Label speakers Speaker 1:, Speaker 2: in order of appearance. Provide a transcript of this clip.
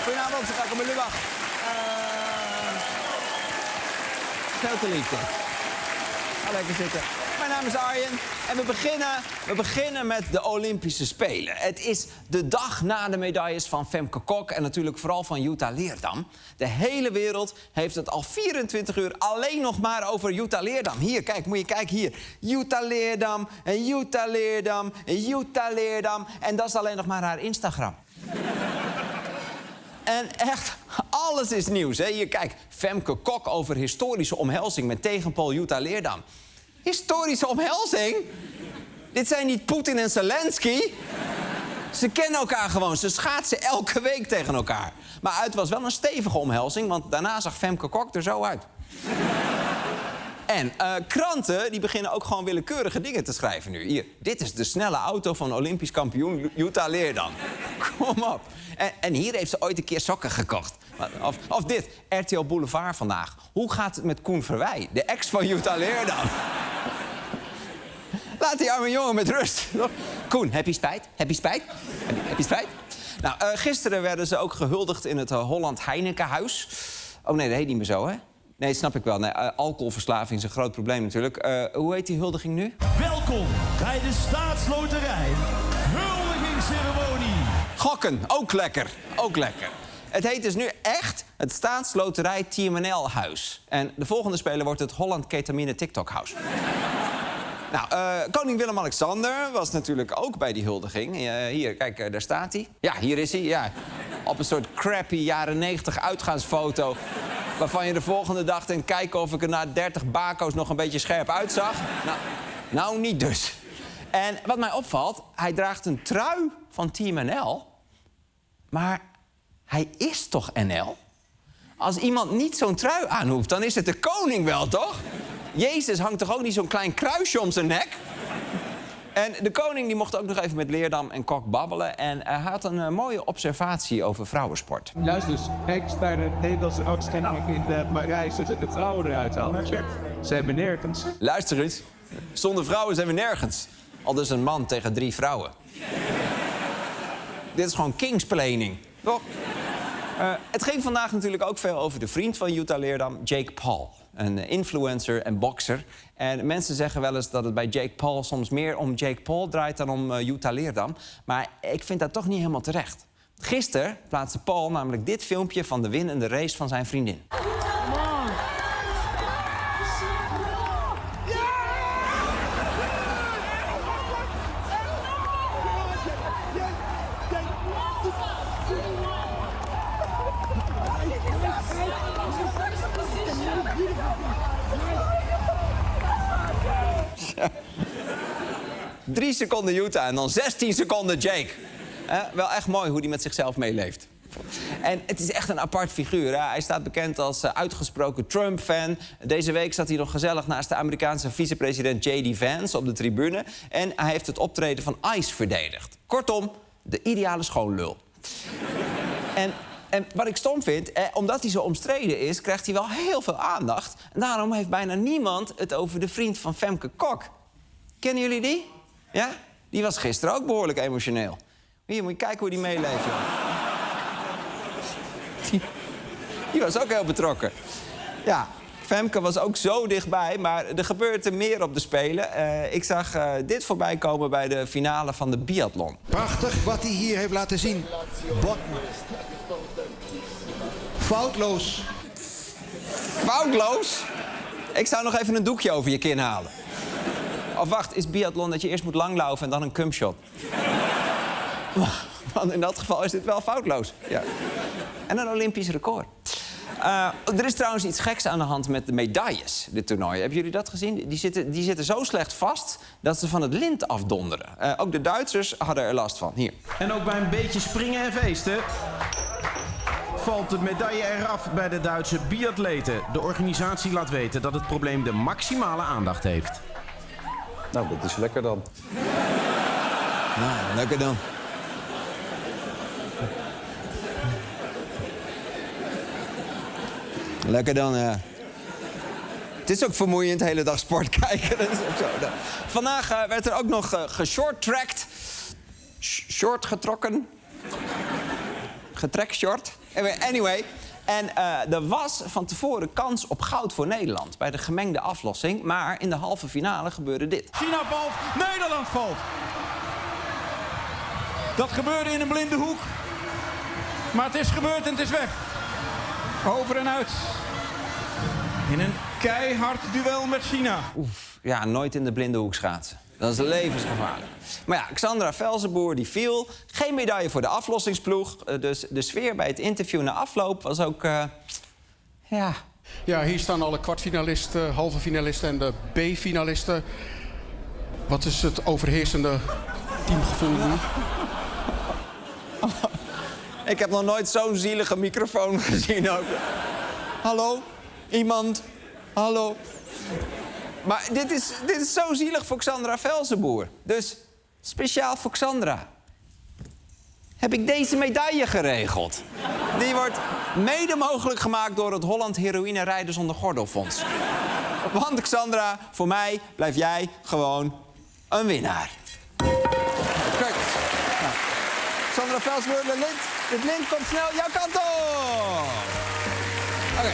Speaker 1: Goedenavond, ze gaan met Lubach. Veel te lief dit. Ga lekker zitten. Mijn naam is Arjen en we beginnen met de Olympische Spelen. Het is de dag na de medailles van Femke Kok en natuurlijk vooral van Jutta Leerdam. De hele wereld heeft het al 24 uur alleen nog maar over Jutta Leerdam. Hier, kijk, moet je kijken hier. Jutta Leerdam en Jutta Leerdam en Jutta Leerdam. En dat is alleen nog maar haar Instagram. En echt, alles is nieuws, hè? Hier, kijk, Femke Kok over historische omhelzing met tegenpool Jutta Leerdam. Historische omhelzing? Dit zijn niet Poetin en Zelensky. Ze kennen elkaar gewoon, ze schaatsen elke week tegen elkaar. Maar het was wel een stevige omhelzing, want daarna zag Femke Kok er zo uit. En kranten die beginnen ook gewoon willekeurige dingen te schrijven nu. Hier, dit is de snelle auto van Olympisch kampioen Jutta Leerdam. Kom op. En hier heeft ze ooit een keer sokken gekocht. Of dit, RTL Boulevard vandaag. Hoe gaat het met Koen Verwij, de ex van Jutta Leerdam? Laat die arme jongen met rust. Koen, heb je spijt? Heb je spijt? Heb je spijt? Nou, gisteren werden ze ook gehuldigd in het Holland Heinekenhuis. Oh nee, dat heet niet meer zo, hè? Nee, dat snap ik wel. Nee, alcoholverslaving is een groot probleem natuurlijk. Hoe heet die huldiging nu?
Speaker 2: Welkom bij de Staatsloterij. Huldigingsceremonie.
Speaker 1: Gokken, ook lekker. Ook lekker. Het heet dus nu echt het Staatsloterij TMNL-huis. En de volgende speler wordt het Holland Ketamine TikTok-huis. Nou, koning Willem-Alexander was natuurlijk ook bij die huldiging. Hier, kijk, daar staat hij. Ja, hier is hij. Ja. Op een soort crappy jaren 90 uitgaansfoto. Waarvan je de volgende dag denkt, kijken of ik er na 30 bako's nog een beetje scherp uitzag. Nou, niet dus. En wat mij opvalt, hij draagt een trui van Team NL. Maar hij is toch NL? Als iemand niet zo'n trui aan hoeft, dan is het de koning wel, toch? Jezus hangt toch ook niet zo'n klein kruisje om zijn nek? En de koning die mocht ook nog even met Leerdam en Kok babbelen. En hij had een mooie observatie over vrouwensport.
Speaker 3: Luister eens, kijk eens naar de Nederlandse uitzending in Parijs. Dat de vrouwen eruit halen. Ze hebben nergens.
Speaker 1: Luister eens, zonder vrouwen zijn we nergens. Al dus een man tegen 3 vrouwen. Dit is gewoon kingsplaining, toch? Het ging vandaag natuurlijk ook veel over de vriend van Jutta Leerdam, Jake Paul. Een influencer en bokser. En mensen zeggen wel eens dat het bij Jake Paul soms meer om Jake Paul draait dan om Jutta Leerdam. Maar ik vind dat toch niet helemaal terecht. Gisteren plaatste Paul namelijk dit filmpje van de winnende race van zijn vriendin. Ja. 3 seconden Jutta en dan 16 seconden Jake. Wel echt mooi hoe hij met zichzelf meeleeft. En het is echt een apart figuur. Hè? Hij staat bekend als uitgesproken Trump-fan. Deze week zat hij nog gezellig naast de Amerikaanse vicepresident J.D. Vance op de tribune. En hij heeft het optreden van ICE verdedigd. Kortom, de ideale schoonlul. En wat ik stom vind, omdat hij zo omstreden is, krijgt hij wel heel veel aandacht. En daarom heeft bijna niemand het over de vriend van Femke Kok. Kennen jullie die? Ja? Die was gisteren ook behoorlijk emotioneel. Hier, moet je kijken hoe die meeleeft, joh. Die was ook heel betrokken. Ja, Femke was ook zo dichtbij, maar er gebeurde meer op de Spelen. Ik zag dit voorbij komen bij de finale van de biathlon.
Speaker 4: Prachtig wat hij hier heeft laten zien. Foutloos.
Speaker 1: Foutloos? Ik zou nog even een doekje over je kin halen. Of wacht, is biathlon dat je eerst moet langlaufen en dan een cumshot? Want in dat geval is dit wel foutloos. Ja. En een Olympisch record. Er is trouwens iets geks aan de hand met de medailles, dit toernooi. Hebben jullie dat gezien? Die zitten zo slecht vast dat ze van het lint afdonderen. Ook de Duitsers hadden er last van. Hier.
Speaker 2: En ook bij een beetje springen en feesten valt de medaille eraf bij de Duitse biatleten. De organisatie laat weten dat het probleem de maximale aandacht heeft.
Speaker 5: Nou, dat is lekker dan.
Speaker 1: Nou, lekker dan. Lekker dan, ja. Het is ook vermoeiend, de hele dag sport kijken. Dat is ook zo. Vandaag werd er ook nog geshort-tracked. Short getrokken. Getrackshort. Anyway. En er was van tevoren kans op goud voor Nederland bij de gemengde aflossing. Maar in de halve finale gebeurde dit.
Speaker 6: China valt, Nederland valt. Dat gebeurde in een blinde hoek. Maar het is gebeurd en het is weg. Over en uit. In een keihard duel met China.
Speaker 1: Ja, nooit in de blinde hoek schaatsen. Dat is levensgevaarlijk. Maar ja, Xandra Velzenboer die viel. Geen medaille voor de aflossingsploeg. Dus de sfeer bij het interview na afloop was ook... ja...
Speaker 7: Ja, hier staan alle kwartfinalisten, halve finalisten en de B-finalisten. Wat is het overheersende teamgevoel nu?
Speaker 1: Ik heb nog nooit zo'n zielige microfoon gezien ook. Hallo? Iemand? Hallo? Maar dit is zo zielig voor Xandra Velzenboer. Dus speciaal voor Xandra heb ik deze medaille geregeld. Die wordt mede mogelijk gemaakt door het Holland Heroïne Rijden Zonder Gordelfonds. Want Xandra, voor mij blijf jij gewoon een winnaar. Kijk. Nou. Xandra Velzenboer, dit lint komt snel jouw kant op. Oké.